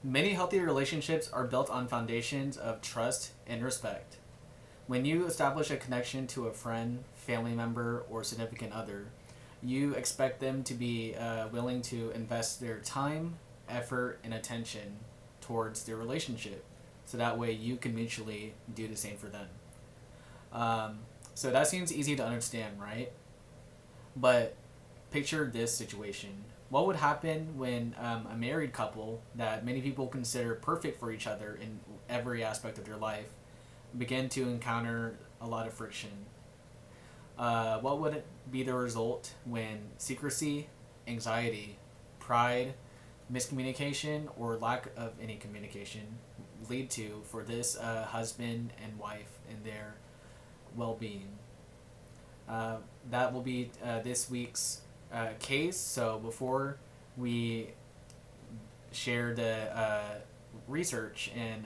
Many healthy relationships are built on foundations of trust and respect. When you establish a connection to a friend, family member, or significant other, you expect them to be willing to invest their time, effort, and attention towards their relationship. So that way you can mutually do the same for them. Um, so that seems easy to understand, right? But picture this situation. What would happen when a married couple that many people consider perfect for each other in every aspect of their life begin to encounter a lot of friction? What would it be the result when secrecy, anxiety, pride, miscommunication, or lack of any communication lead to for this husband and wife and their well being? Uh, that will be this week's case. So before we share the research and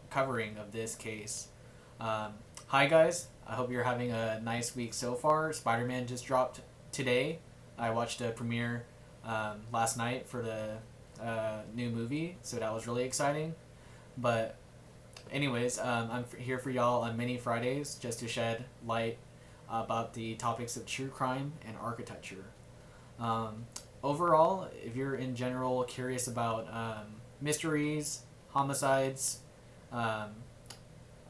covering of this case, hi guys. I hope you're having a nice week so far. Spider-Man just dropped today. I watched a premiere last night for the new movie, so that was really exciting. But anyways, I'm here for y'all on many Fridays just to shed light about the topics of true crime and architecture. Um, Overall, if you're in general curious about mysteries, homicides, um,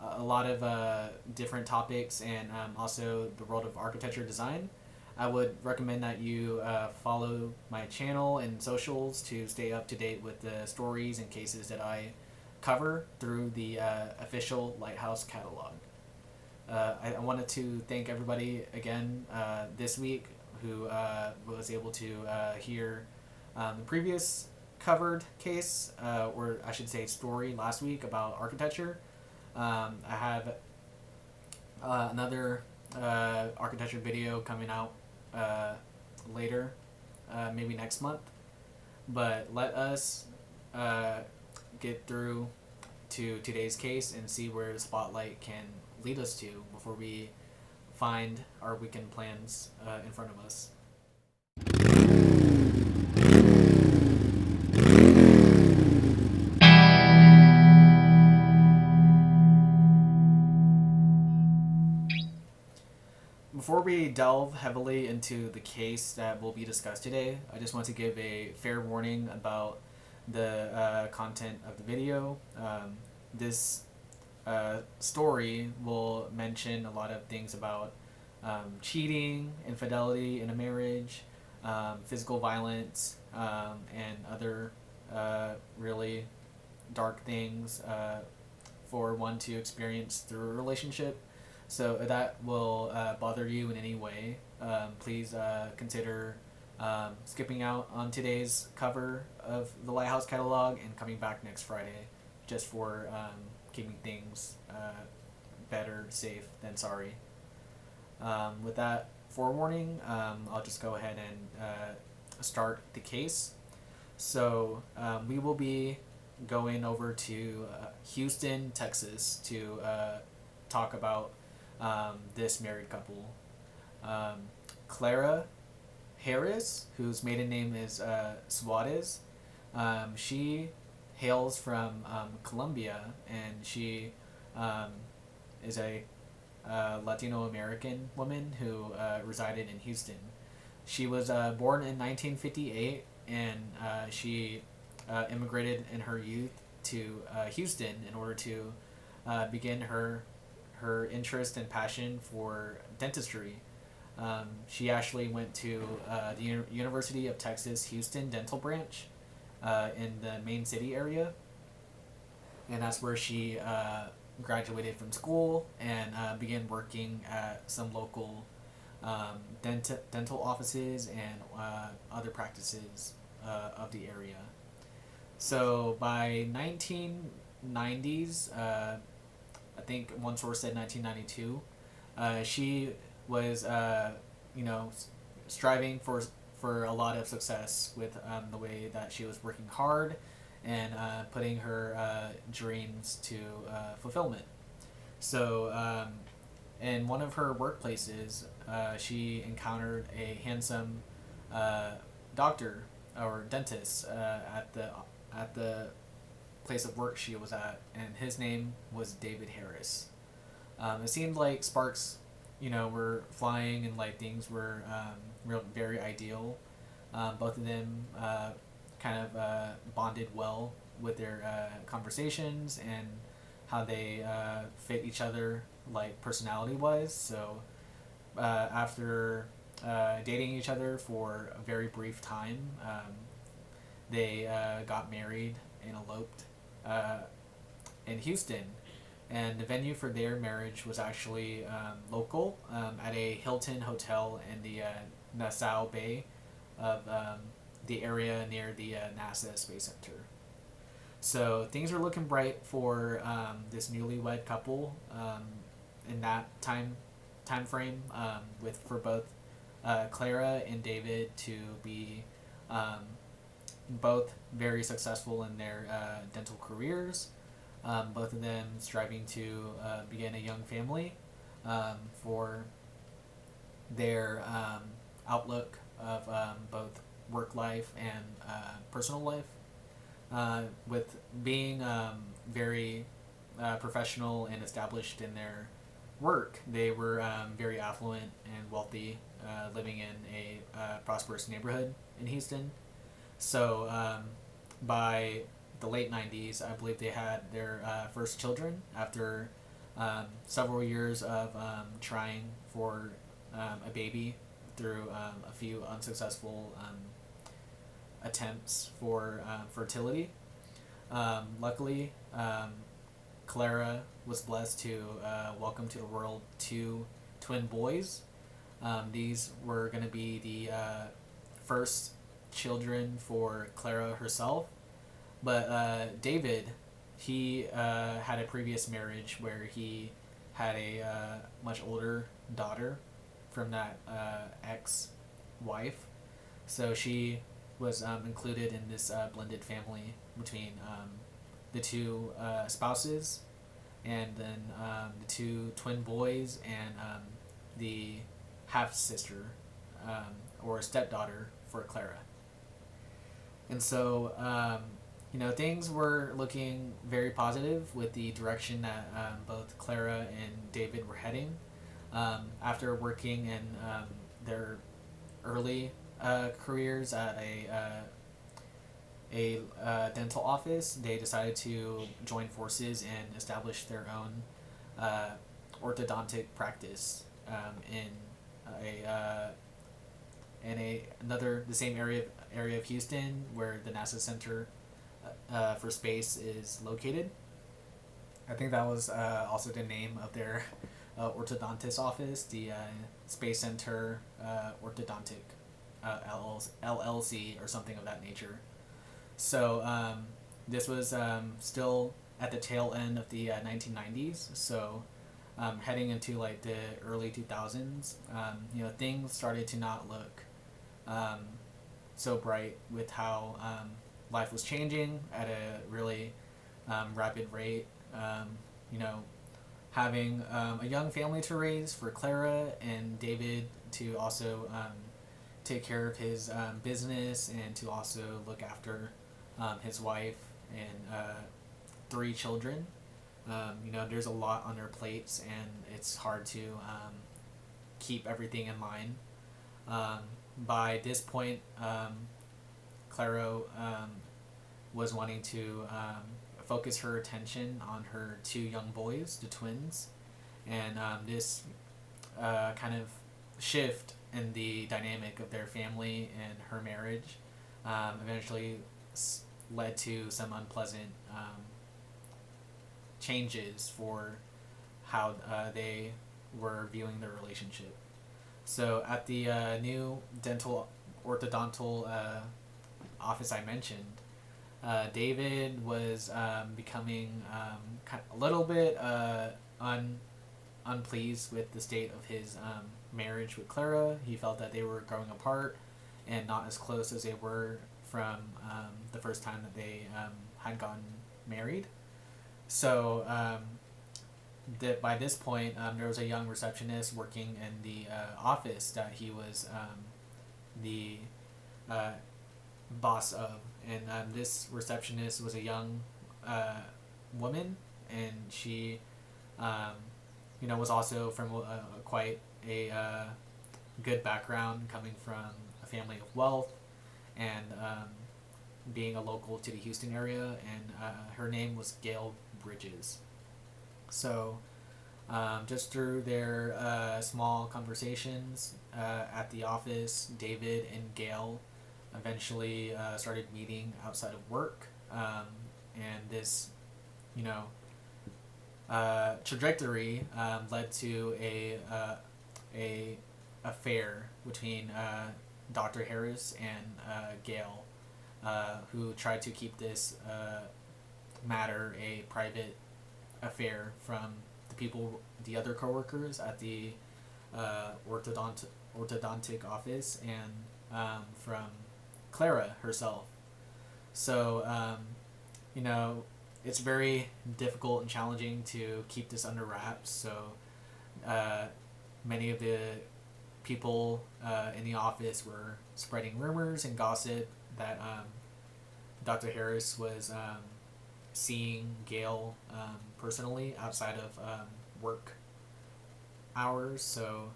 a lot of different topics, and also the world of architecture design, I would recommend that you follow my channel and socials to stay up to date with the stories and cases that I cover through the official Lighthouse catalog. I wanted to thank everybody again this week who was able to hear the previous covered case, or I should say story last week about architecture. I have another architecture video coming out later, maybe next month. But let us get through to today's case and see where the spotlight can lead us to before we find our weekend plans in front of us. Before we delve heavily into the case that will be discussed today, I just want to give a fair warning about the content of the video. This story will mention a lot of things about cheating, infidelity in a marriage, physical violence, and other really dark things for one to experience through a relationship. So if that will bother you in any way, please consider skipping out on today's cover of the Lighthouse catalog and coming back next Friday just for keeping things better safe than sorry. With that forewarning, I'll just go ahead and start the case. So we will be going over to Houston, Texas to talk about this married couple. Clara Harris, whose maiden name is Suarez, she hails from Colombia, and she is a Latino American woman who resided in Houston. She was born in 1958, and she immigrated in her youth to Houston in order to begin her interest and passion for dentistry. She actually went to the University of Texas Houston Dental Branch in the main city area, and that's where she graduated from school and began working at some local dental offices and other practices of the area. So by 1990s, I think one source said 1992, she was striving for a lot of success with the way that she was working hard and putting her dreams to fulfillment. So in one of her workplaces, she encountered a handsome doctor or dentist at the place of work she was at, and his name was David Harris. It seemed like sparks, were flying and like things were very ideal. Both of them kind of bonded well with their conversations and how they fit each other, like personality wise. So after dating each other for a very brief time, they got married and eloped in Houston. And the venue for their marriage was actually local at a Hilton hotel in the Nassau Bay of the area near the NASA Space Center. So things are looking bright for this newlywed couple in that time frame, with for both Clara and David to be both very successful in their dental careers. Both of them striving to begin a young family for their outlook of both work life and personal life. With being very professional and established in their work, they were very affluent and wealthy, living in a prosperous neighborhood in Houston. So by the late 90s, I believe they had their first children after several years of trying for a baby through a few unsuccessful attempts for fertility. Luckily, Clara was blessed to welcome to the world two twin boys. These were going to be the first children for Clara herself. But David, he had a previous marriage where he had a much older daughter from that ex-wife. So she was included in this blended family between the two spouses, and then the two twin boys, and the half-sister or stepdaughter for Clara. And so things were looking very positive with the direction that both Clara and David were heading. After working in their early careers at a dental office, they decided to join forces and establish their own orthodontic practice the same area of Houston where the NASA Center for Space is located. I think that was also the name of their orthodontist office, the Space Center Orthodontic LLC or something of that nature. So this was still at the tail end of the 1990s. So heading into like the early 2000s, things started to not look so bright with how life was changing at a really rapid rate. Having a young family to raise for Clara, and David to also take care of his business and to also look after his wife and 3 children. There's a lot on their plates, and it's hard to keep everything in line. By this point, Clara was wanting to focus her attention on her 2 young boys, the twins, and this kind of shift in the dynamic of their family and her marriage eventually led to some unpleasant changes for how they were viewing their relationship. So at the new dental orthodontal office I mentioned, David was becoming a little bit unpleased with the state of his marriage with Clara. He felt that they were growing apart and not as close as they were from the first time that they had gotten married. So by this point, there was a young receptionist working in the office that he was the boss of, and this receptionist was a young woman, and she, was also from quite a good background, coming from a family of wealth, and being a local to the Houston area, and her name was Gail Bridges. So, just through their small conversations at the office, David and Gail eventually started meeting outside of work, and this, you know, trajectory led to a affair between Dr. Harris and Gail, who tried to keep this matter a private affair from the other coworkers at the orthodontic office, and from Clara herself. So, it's very difficult and challenging to keep this under wraps. So, many of the people in the office were spreading rumors and gossip that Dr. Harris was seeing Gail personally outside of work hours. So,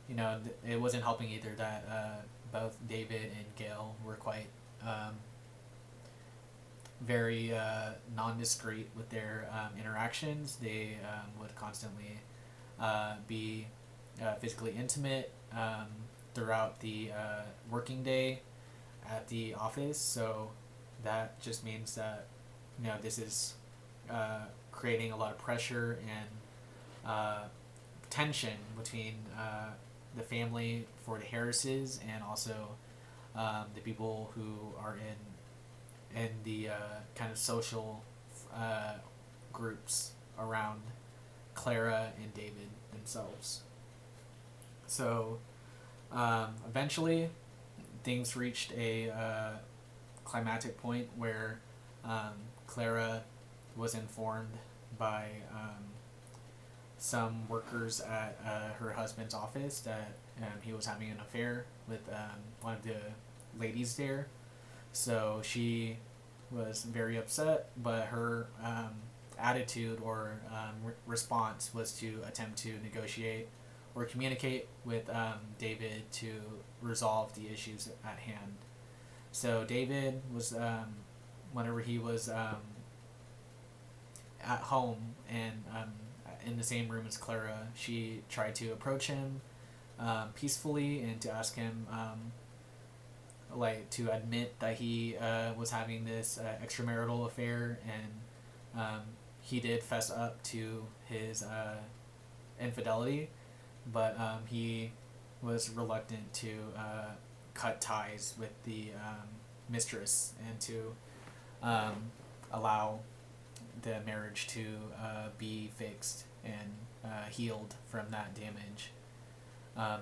it wasn't helping either that both David and Gail were quite very non-discreet with their interactions. They would constantly be physically intimate throughout the working day at the office. So that just means that this is creating a lot of pressure and tension between the family for the Harrises, and also the people who are in the kind of social groups around Clara and David themselves. So eventually things reached a climactic point where Clara was informed by some workers at her husband's office that he was having an affair with one of the ladies there. So she was very upset, but her attitude or response was to attempt to negotiate or communicate with David to resolve the issues at hand. So David was, whenever he was at home and in the same room as Clara, she tried to approach him peacefully and to ask him to admit that he was having this extramarital affair, and he did fess up to his infidelity, but he was reluctant to cut ties with the mistress and to allow the marriage to be fixed and healed from that damage.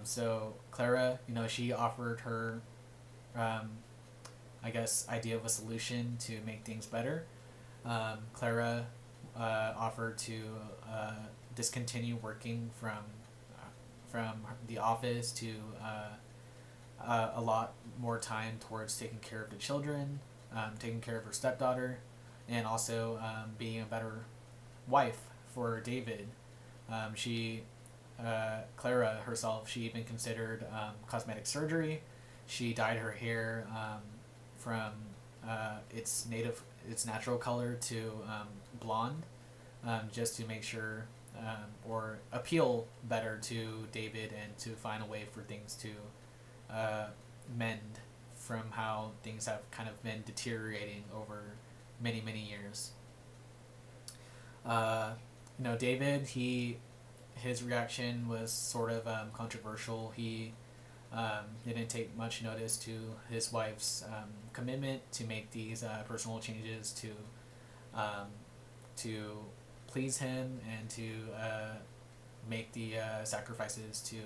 So Clara, she offered her idea of a solution to make things better. Clara offered to discontinue working from the office to a lot more time towards taking care of the children, taking care of her stepdaughter, and also being a better wife for David. Clara herself, she even considered cosmetic surgery. She dyed her hair from its natural color to blonde, just to make sure or appeal better to David, and to find a way for things to mend from how things have kind of been deteriorating over many, many years. David, his reaction was sort of controversial. He didn't take much notice to his wife's commitment to make these personal changes to please him, and to make the sacrifices to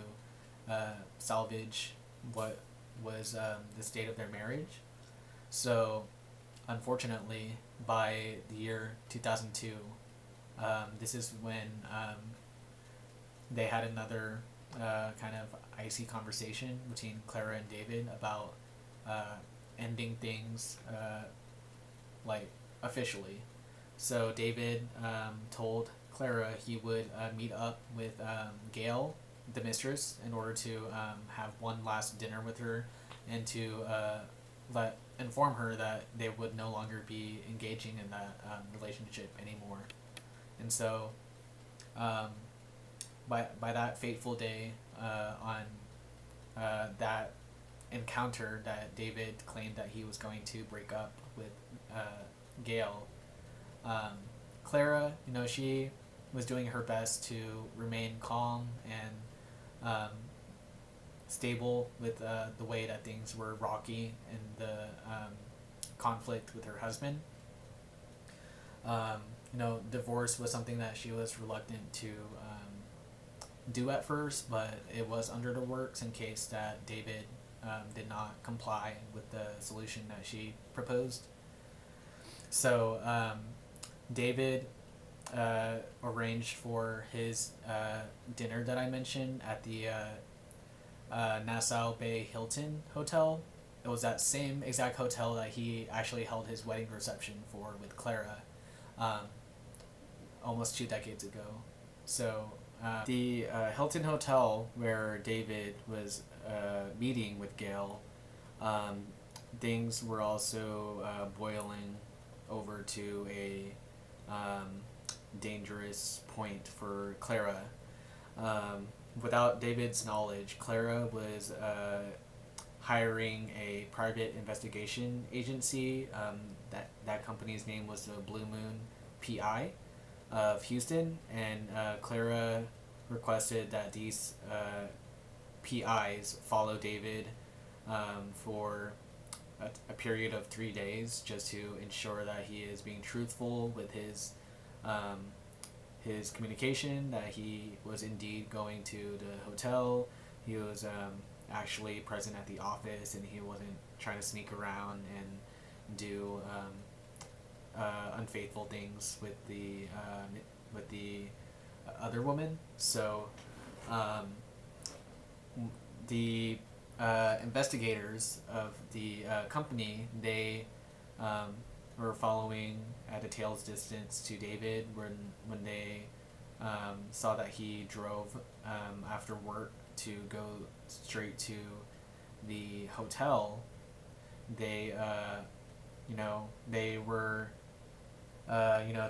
salvage what was the state of their marriage. So, unfortunately, by the year 2002, this is when they had another kind of icy conversation between Clara and David about ending things, officially. So David told Clara he would meet up with Gail, the mistress, in order to have one last dinner with her, and to inform her that they would no longer be engaging in that relationship anymore. And so, by that fateful day, on that encounter that David claimed that he was going to break up with Gail, Clara, she was doing her best to remain calm and stable with the way that things were rocky in the conflict with her husband. Divorce was something that she was reluctant to do at first, but it was under the works in case that David did not comply with the solution that she proposed. So David arranged for his dinner that I mentioned at the Nassau Bay Hilton Hotel. It was that same exact hotel that he actually held his wedding reception for with Clara almost 2 decades ago. So the Hilton Hotel where David was meeting with Gail, things were also boiling over to a dangerous point for Clara. Without David's knowledge, Clara was hiring a private investigation agency. That company's name was the Blue Moon PI of Houston, and Clara requested that these PIs follow David for a period of 3 days, just to ensure that he is being truthful with his communication, that he was indeed going to the hotel, he was actually present at the office, and he wasn't trying to sneak around and do unfaithful things with the other woman. So the investigators of the company, they were following at a tail's distance to David when they saw that he drove after work to go straight to the hotel. They they were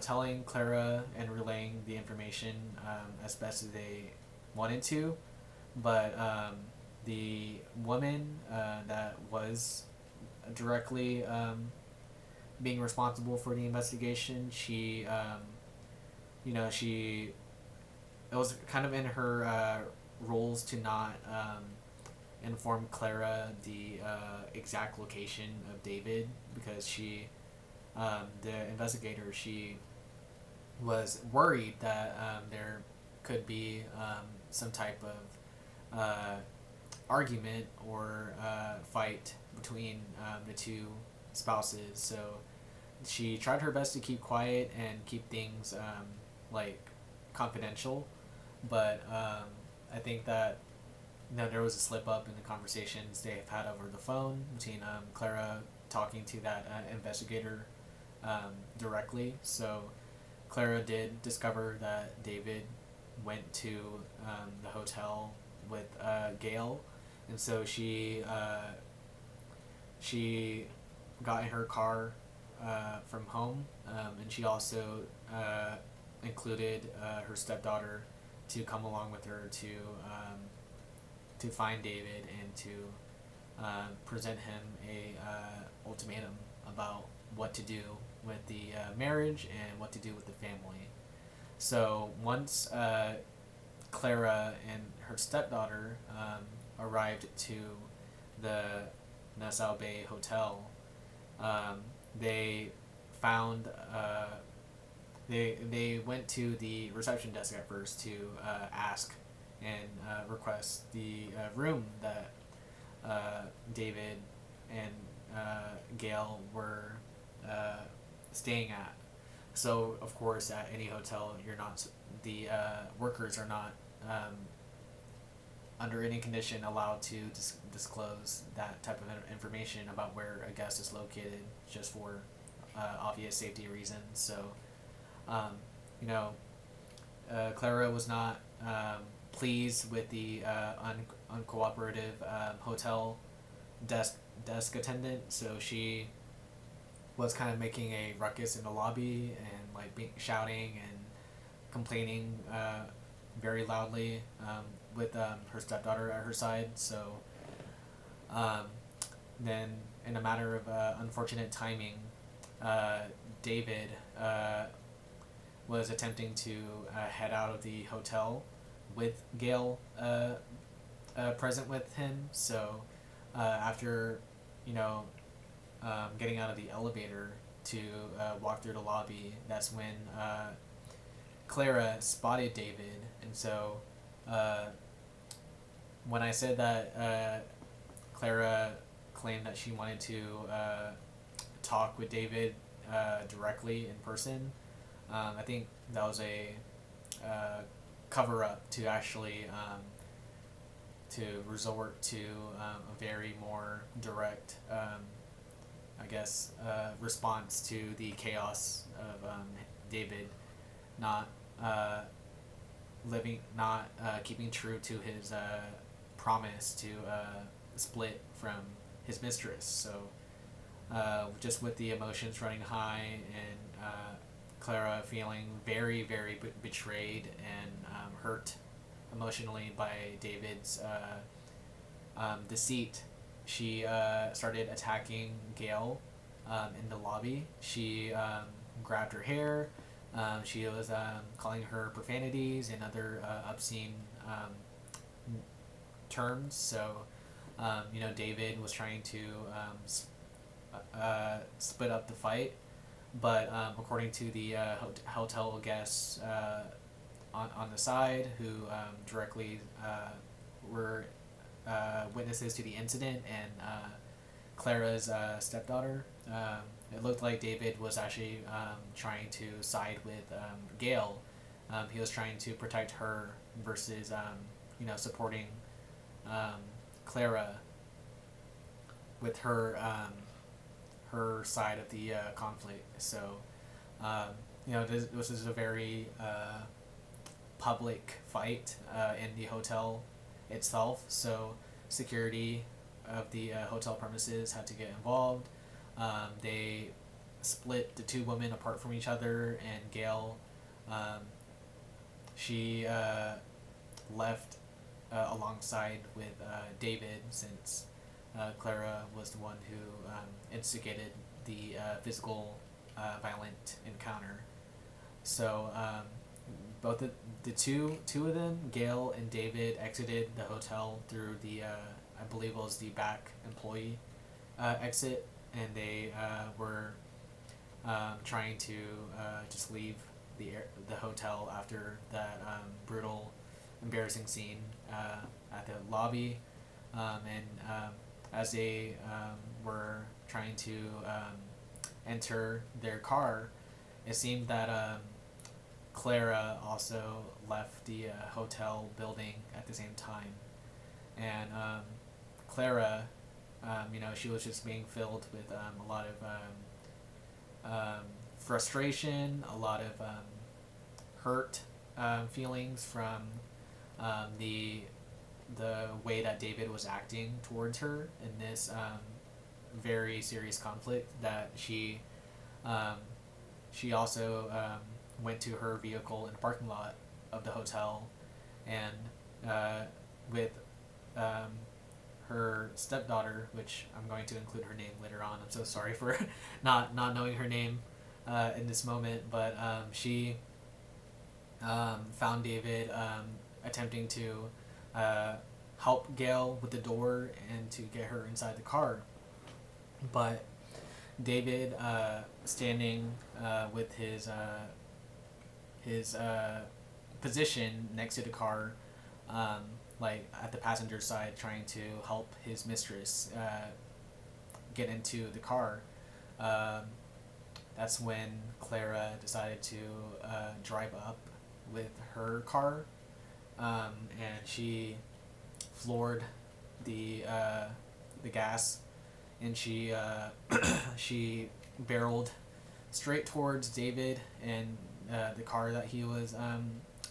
telling Clara and relaying the information as best as they wanted to, but the woman that was directly being responsible for the investigation, she it was kind of in her rules to not inform Clara the exact location of David, because the investigator, she was worried that there could be some type of argument or fight between the two spouses. So she tried her best to keep quiet and keep things confidential, but I think that there was a slip up in the conversations they've had over the phone between Clara talking to that investigator directly. So Clara did discover that David went to the hotel with Gail, and so she got in her car from home, and she also included her stepdaughter to come along with her to find David and to present him a ultimatum about what to do with the marriage and what to do with the family. So once Clara and her stepdaughter arrived to the Nassau Bay Hotel, they found they went to the reception desk at first to ask and request the room that David and Gail were staying at. So of course, at any hotel, the workers are not under any condition allowed to disclose that type of information about where a guest is located, just for obvious safety reasons. So, um, you know, Clara was not pleased with the uncooperative hotel desk attendant, so she was kind of making a ruckus in the lobby and like shouting and complaining very loudly with her stepdaughter at her side. So um, then, in a matter of unfortunate timing, David was attempting to head out of the hotel with Gail present with him. So after, you know, getting out of the elevator to walk through the lobby, that's when Clara spotted David. And so when I said that Clara claimed that she wanted to talk with David directly in person, I think that was a cover up to actually to resort to a very more direct, I guess, response to the chaos of David not keeping true to his promise to split from his mistress. So just with the emotions running high and Clara feeling very, very betrayed and hurt emotionally by David's deceit, she started attacking Gail in the lobby. She grabbed her hair. She was calling her profanities and other obscene terms. So, David was trying to split up the fight, but according to the hotel guests on the side who directly were witnesses to the incident and Clara's stepdaughter, it looked like David was actually trying to side with Gail. He was trying to protect her versus supporting Clara with her her side of the conflict. So this is a very public fight in the hotel itself. So security of the hotel premises had to get involved. They split the two women apart from each other, and Gail, she left alongside with David, since Clara was the one who instigated the physical violent encounter. So both the two of them, Gail and David, exited the hotel through the I believe it was the back employee exit, and they were trying to just leave the hotel after that brutal, embarrassing scene at the lobby, and as they were trying to enter their car, it seemed that Clara also left the hotel building at the same time, and Clara, she was just being filled with a lot of frustration, a lot of hurt feelings from the way that David was acting towards her in this very serious conflict. That she also went to her vehicle in the parking lot of the hotel, and with her stepdaughter, which I'm going to include her name later on. I'm so sorry for not knowing her name in this moment, but she found David attempting to help Gail with the door and to get her inside the car. But David, standing with his position next to the car, like at the passenger side, trying to help his mistress get into the car, that's when Clara decided to drive up with her car, and she floored the gas, and she she barreled straight towards David and the car that he was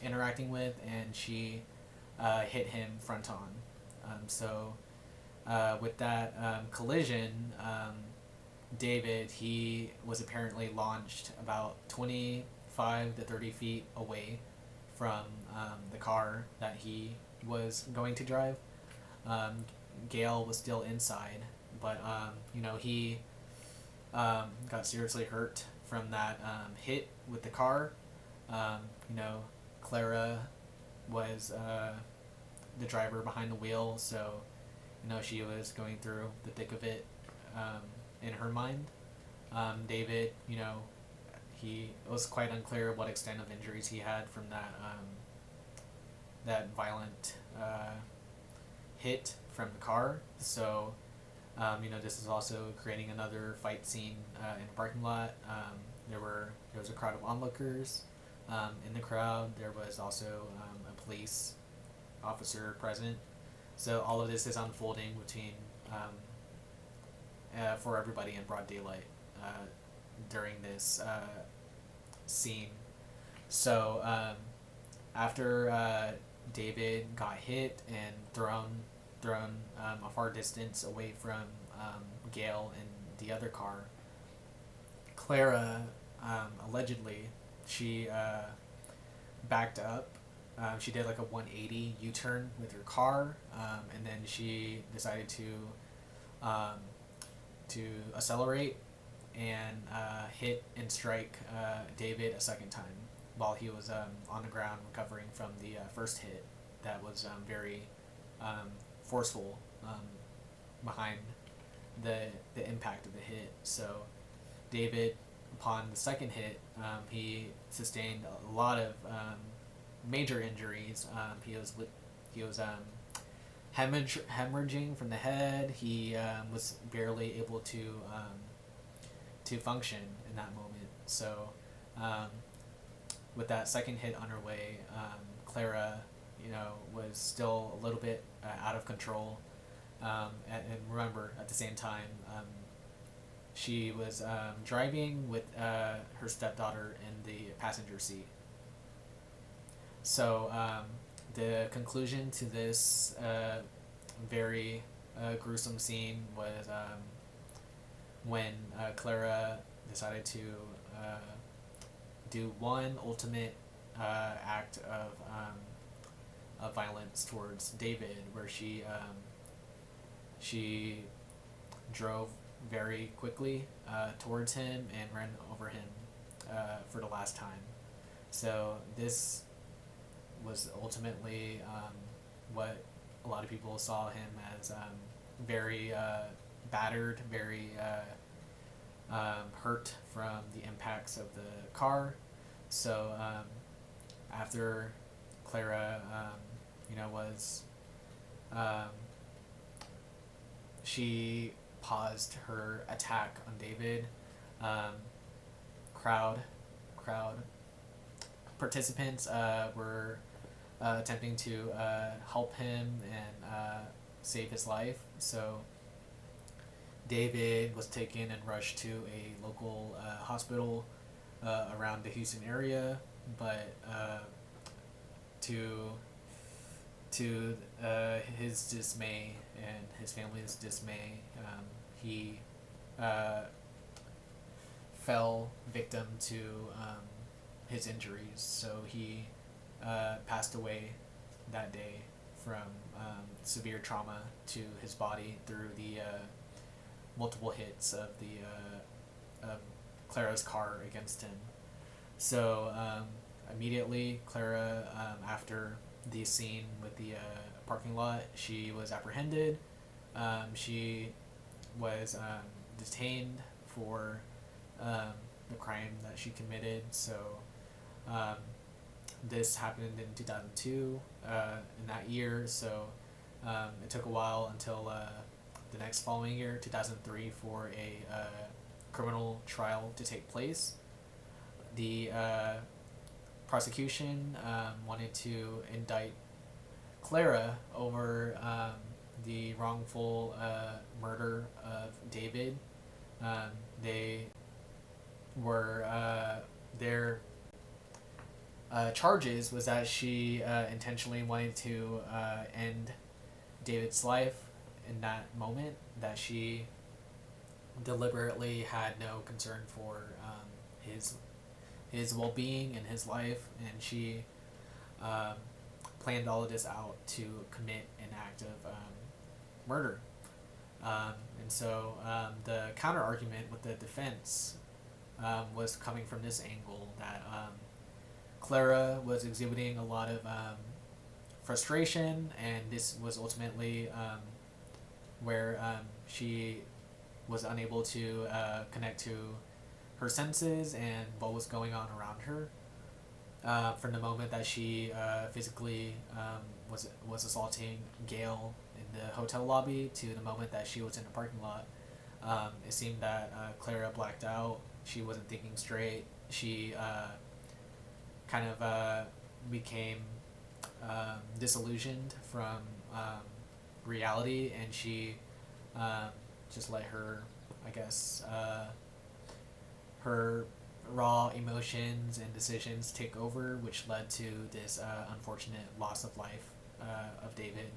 interacting with, and she hit him front on. With that collision, David, he was apparently launched about 25 to 30 feet away from the car that he was going to drive. Gail was still inside, but he got seriously hurt from that hit with the car. Clara was the driver behind the wheel, so she was going through the thick of it in her mind. David, it was quite unclear what extent of injuries he had from that violent hit from the car. So, this is also creating another fight scene in the parking lot. There was a crowd of onlookers in the crowd. There was also a police officer present. So all of this is unfolding between for everybody in broad daylight during this scene. So after David got hit and thrown a far distance away from Gail and the other car, Clara allegedly she backed up. She did like a 180 U-turn with her car, and then she decided to accelerate and hit and strike David a second time while he was on the ground recovering from the first hit that was very forceful behind the impact of the hit. So David, upon the second hit, he sustained a lot of major injuries. He was hemorrhaging from the head. He was barely able to function in that moment. So with that second hit on her way, Clara, was still a little bit out of control. And remember, at the same time, she was driving with her stepdaughter in the passenger seat. So the conclusion to this very gruesome scene was when Clara decided to do one ultimate act of violence towards David, where she drove very quickly towards him and ran over him for the last time. So this was ultimately what a lot of people saw him as, very battered, very hurt from the impacts of the car. So after Clara, was she paused her attack on David. Crowd participants were attempting to help him and save his life. So David was taken and rushed to a local hospital around the Houston area, but to his dismay and his family's dismay, he fell victim to his injuries. So he passed away that day from severe trauma to his body through the multiple hits of of Clara's car against him. So immediately, Clara, after the scene with the parking lot, she was apprehended. She was detained for the crime that she committed. So this happened in 2002, in that year. So it took a while until the next following year, 2003, for a criminal trial to take place. The prosecution wanted to indict Clara over the wrongful murder of David. They were their charges was that she intentionally wanted to end David's life in that moment, that she deliberately had no concern for his well-being and his life, and she um, planned all of this out to commit an act of murder. And so the counter argument with the defense was coming from this angle that Clara was exhibiting a lot of frustration, and this was ultimately where she was unable to connect to her senses and what was going on around her. From the moment that she physically was assaulting Gail in the hotel lobby to the moment that she was in the parking lot, it seemed that Clara blacked out. She wasn't thinking straight. She kind of became disillusioned from reality, and she just let her, I guess, her raw emotions and decisions take over, which led to this unfortunate loss of life of David.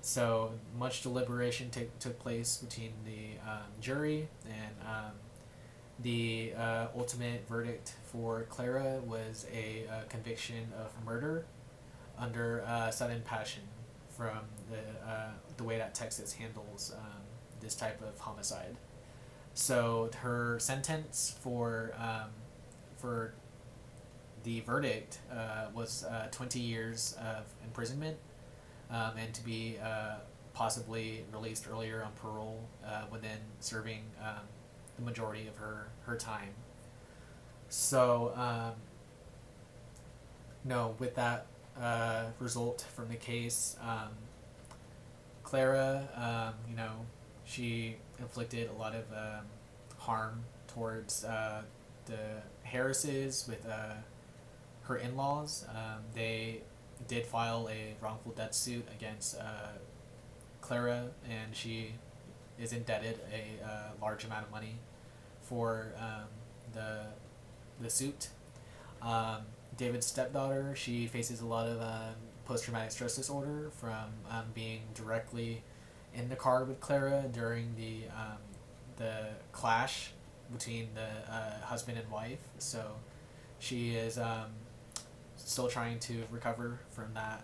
So much deliberation took place between the jury, and the ultimate verdict for Clara was a conviction of murder under sudden passion from the way that Texas handles this type of homicide. So her sentence for the verdict was 20 years of imprisonment, and to be possibly released earlier on parole within serving the majority of her time. So no, with that result from the case, Clara, she inflicted a lot of harm towards the Harrises with her in-laws. They did file a wrongful death suit against Clara, and she is indebted a large amount of money for the suit. David's stepdaughter, she faces a lot of post-traumatic stress disorder from being directly in the car with Clara during the clash between the husband and wife. So she is still trying to recover from that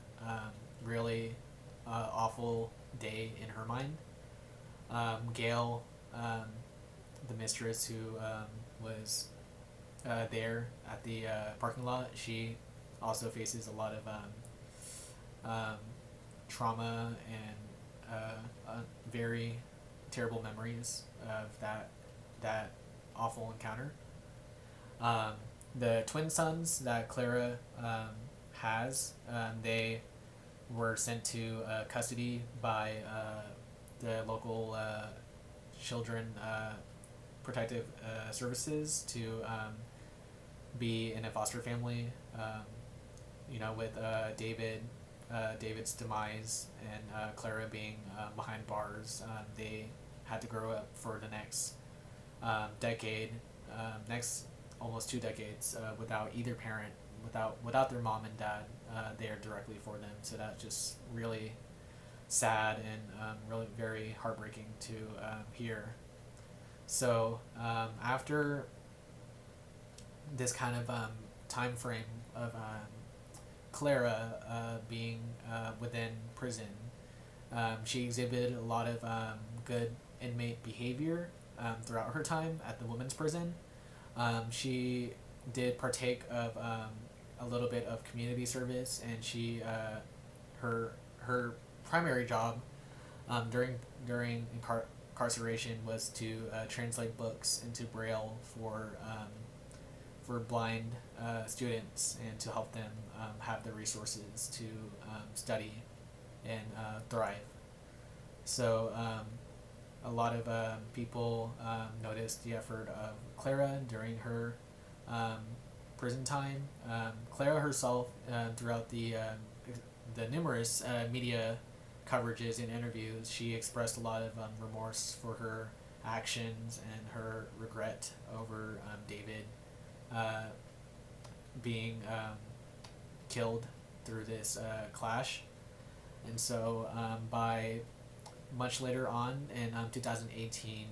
really awful day in her mind. Gail, the mistress who was there at the parking lot, she also faces a lot of trauma and very terrible memories of that awful encounter. The twin sons that Clara has, they were sent to custody by the local children protective services to be in a foster family. With David's demise and Clara being behind bars, they had to grow up for the next decade, next almost 2 decades, without either parent, without their mom and dad there directly for them. So that's just really sad and really very heartbreaking to hear. So after this kind of time frame of Clara being within prison, she exhibited a lot of good inmate behavior throughout her time at the women's prison. She did partake of a little bit of community service, and she her primary job during incarceration was to translate books into Braille for blind students, and to help them have the resources to study and thrive. So a lot of people noticed the effort of Clara during her prison time. Clara herself, throughout the numerous media coverages and interviews, she expressed a lot of remorse for her actions and her regret over David uh, being killed through this clash. And so by much later on in 2018,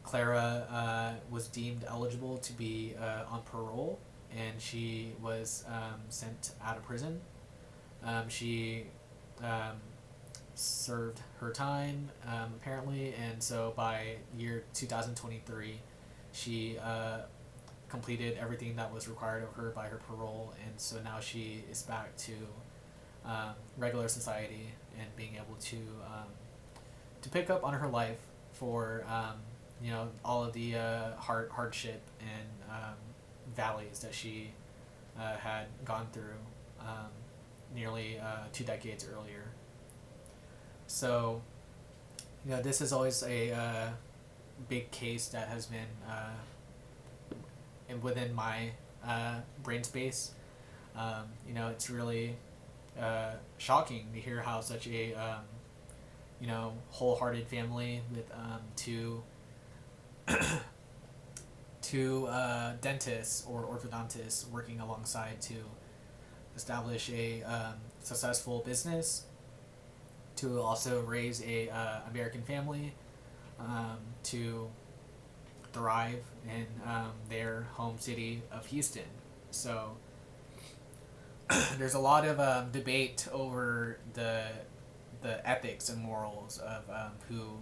Clara was deemed eligible to be on parole, and she was sent out of prison. She served her time, apparently, and so by year 2023, she completed everything that was required of her by her parole, and so now she is back to regular society and being able to pick up on her life for all of the hardship and valleys that she had gone through nearly 2 decades earlier. So, this is always a big case that has been within my brain space. It's really shocking to hear how such a wholehearted family with two dentists or orthodontists working alongside to establish a successful business, to also raise a American family, to thrive in their home city of Houston. So there's a lot of debate over the ethics and morals of who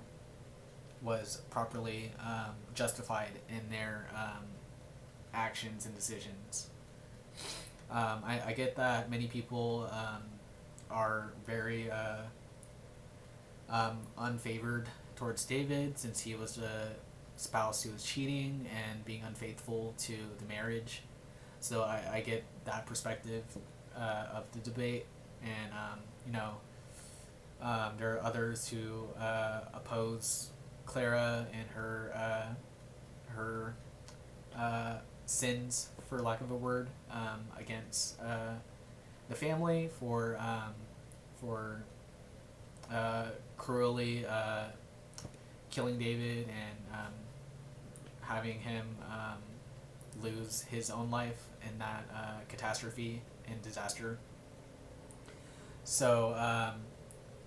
was properly justified in their actions and decisions. I get that many people are very unfavored towards David, since he was the spouse who was cheating and being unfaithful to the marriage. So I get that perspective of the debate, and there are others who oppose Clara and her sins, for lack of a word, against the family for cruelly killing David and having him lose his own life in that catastrophe and disaster. So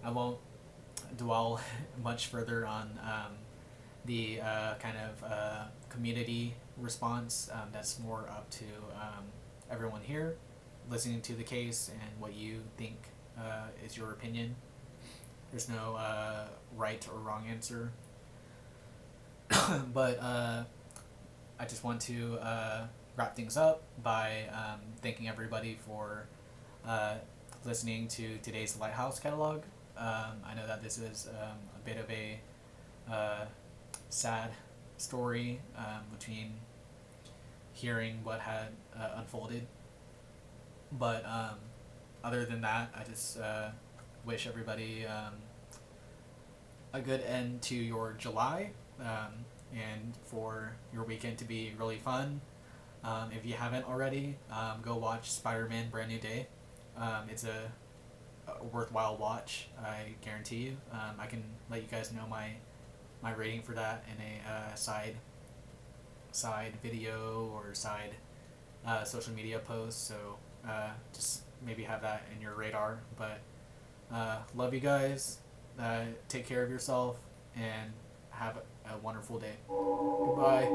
I won't dwell much further on the kind of community response. That's more up to everyone here listening to the case and what you think is your opinion. There's no right or wrong answer. But I just want to wrap things up by thanking everybody for listening to today's Lighthouse catalog. I know that this is a bit of a sad story between hearing what had unfolded. But other than that, I just wish everybody a good end to your July, and for your weekend to be really fun. If you haven't already, go watch Spider-Man Brand New Day. It's a worthwhile watch, I guarantee you. I can let you guys know my rating for that in a side video or side social media post, so just maybe have that in your radar. But love you guys, take care of yourself, and have a wonderful day. Goodbye.